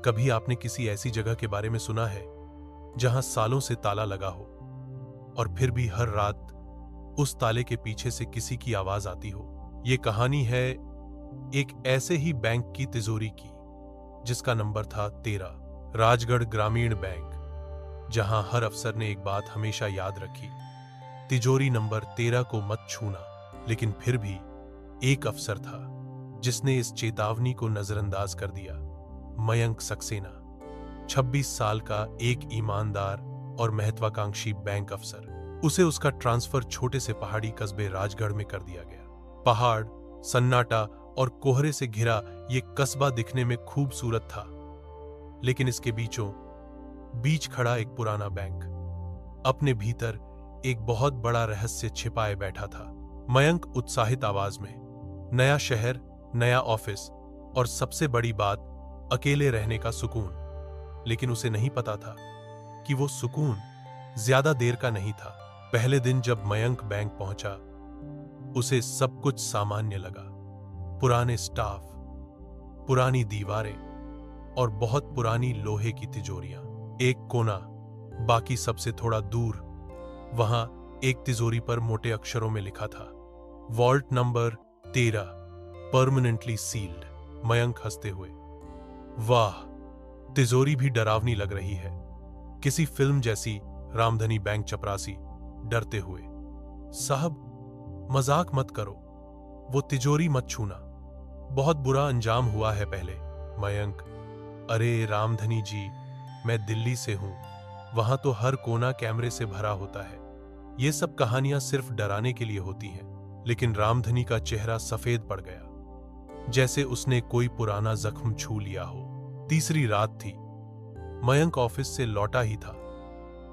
कभी आपने किसी ऐसी जगह के बारे में सुना है जहां सालों से ताला लगा हो और फिर भी हर रात उस ताले के पीछे से किसी की आवाज आती हो? ये कहानी है एक ऐसे ही बैंक की तिजोरी की जिसका नंबर था 13, राजगढ़ ग्रामीण बैंक, जहां हर अफसर ने एक बात हमेशा याद रखी, तिजोरी नंबर 13 को मत छूना। लेकिन फिर भी एक अफसर था जिसने इस चेतावनी को नजरअंदाज कर दिया। मयंक सक्सेना, 26 साल का एक ईमानदार और महत्वाकांक्षी बैंक अफसर। उसे उसका ट्रांसफर छोटे से पहाड़ी कस्बे राजगढ़ में कर दिया गया। पहाड़, सन्नाटा और कोहरे से घिरा ये कस्बा दिखने में खूबसूरत था, लेकिन इसके बीचों बीच खड़ा एक पुराना बैंक अपने भीतर एक बहुत बड़ा रहस्य छिपाए बैठा था। मयंक उत्साहित आवाज में, नया शहर, नया ऑफिस और सबसे बड़ी बात, अकेले रहने का सुकून। लेकिन उसे नहीं पता था कि वो सुकून ज्यादा देर का नहीं था। पहले दिन जब मयंक बैंक पहुंचा, उसे सब कुछ सामान्य लगा। पुराने स्टाफ, पुरानी दीवारें और बहुत पुरानी लोहे की तिजोरियां। एक कोना, बाकी सबसे थोड़ा दूर, वहां एक तिजोरी पर मोटे अक्षरों में लिखा था, vault number 13, permanently sealed. Mayank हंसते हुए, वाह, तिजोरी भी डरावनी लग रही है, किसी फिल्म जैसी। रामधनी बैंक चपरासी डरते हुए, साहब मजाक मत करो, वो तिजोरी मत छूना, बहुत बुरा अंजाम हुआ है पहले। मयंक, अरे रामधनी जी, मैं दिल्ली से हूं, वहां तो हर कोना कैमरे से भरा होता है, ये सब कहानियां सिर्फ डराने के लिए होती हैं। लेकिन रामधनी का चेहरा सफेद पड़ गया, जैसे उसने कोई पुराना जख्म छू लिया हो। तीसरी रात थी। मयंक ऑफिस से लौटा ही था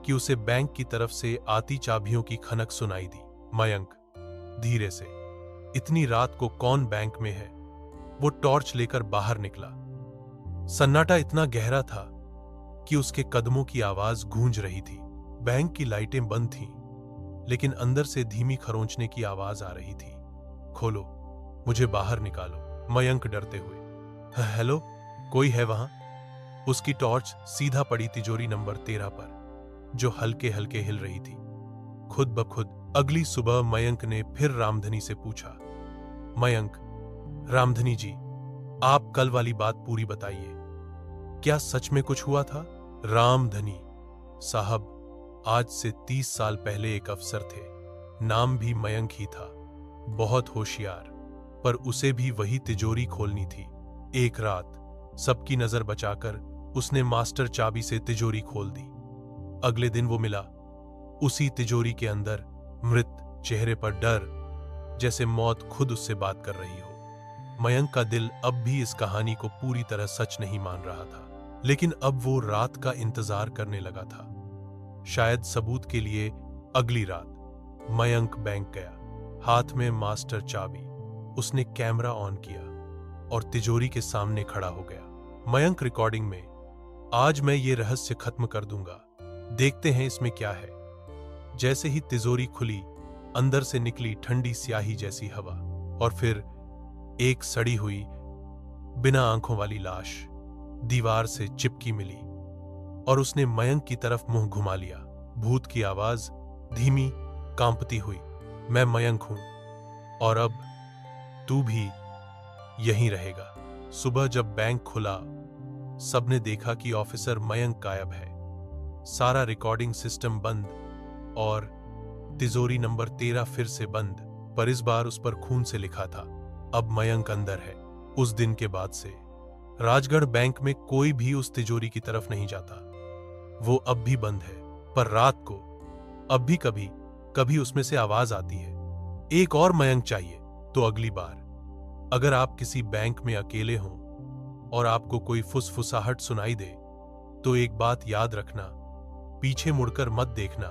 कि उसे बैंक की तरफ से आती चाबियों की खनक सुनाई दी। मयंक धीरे से, इतनी रात को कौन बैंक में है? वो टॉर्च लेकर बाहर निकला। सन्नाटा इतना गहरा था कि उसके कदमों की आवाज गूंज रही थी। बैंक की लाइटें बंद थीं, लेकिन अंदर से धीमी खरोंचने की आवाज आ रही थी। खोलो, मुझे बाहर निकालो। मयंक डरते हुए, हेलो, कोई है वहां? उसकी टॉर्च सीधा पड़ी तिजोरी नंबर 13 पर, जो हल्के हल्के हिल रही थी। खुद ब खुद अगली सुबह मयंक ने फिर रामधनी से पूछा, मयंक, रामधनी जी, आप कल वाली बात पूरी बताइए, क्या सच में कुछ हुआ था? रामधनी, साहब, आज से 30 साल पहले एक अफसर थे, नाम भी मयंक ही था, बहुत होशियार, पर उसे भी वही तिजोरी खोलनी थी। एक रात सबकी नजर बचाकर उसने मास्टर चाबी से तिजोरी खोल दी। अगले दिन वो मिला, उसी तिजोरी के अंदर, मृत, चेहरे पर डर, जैसे मौत खुद उससे बात कर रही हो। मयंक का दिल अब भी इस कहानी को पूरी तरह सच नहीं मान रहा था, लेकिन अब वो रात का इंतजार करने लगा था, शायद सबूत के लिए। अगली रात मयंक बैंक गया, हाथ में मास्टर चाबी। उसने कैमरा ऑन किया और तिजोरी के सामने खड़ा हो गया। मयंक रिकॉर्डिंग में, आज मैं ये रहस्य खत्म कर दूंगा, देखते हैं इसमें क्या है। जैसे ही तिजोरी खुली, अंदर से निकली ठंडी स्याही जैसी हवा, और फिर एक सड़ी हुई, बिना आंखों वाली लाश दीवार से चिपकी मिली, और उसने मयंक की तरफ मुंह घुमा लिया। भूत की आवाज धीमी, कांपती हुई, मैं मयंक हूं, और अब तू भी यहीं रहेगा। सुबह जब बैंक खुला, सबने देखा कि ऑफिसर मयंक गायब है, सारा रिकॉर्डिंग सिस्टम बंद, और तिजोरी नंबर 13 फिर से बंद, पर इस बार उस पर खून से लिखा था, अब मयंक अंदर है। उस दिन के बाद से राजगढ़ बैंक में कोई भी उस तिजोरी की तरफ नहीं जाता। वो अब भी बंद है, पर रात को अब भी कभी कभी उसमें से आवाज आती है। एक और मयंक चाहिए। तो अगली बार अगर आप किसी बैंक में अकेले हों और आपको कोई फुसफुसाहट सुनाई दे, तो एक बात याद रखना, पीछे मुड़कर मत देखना,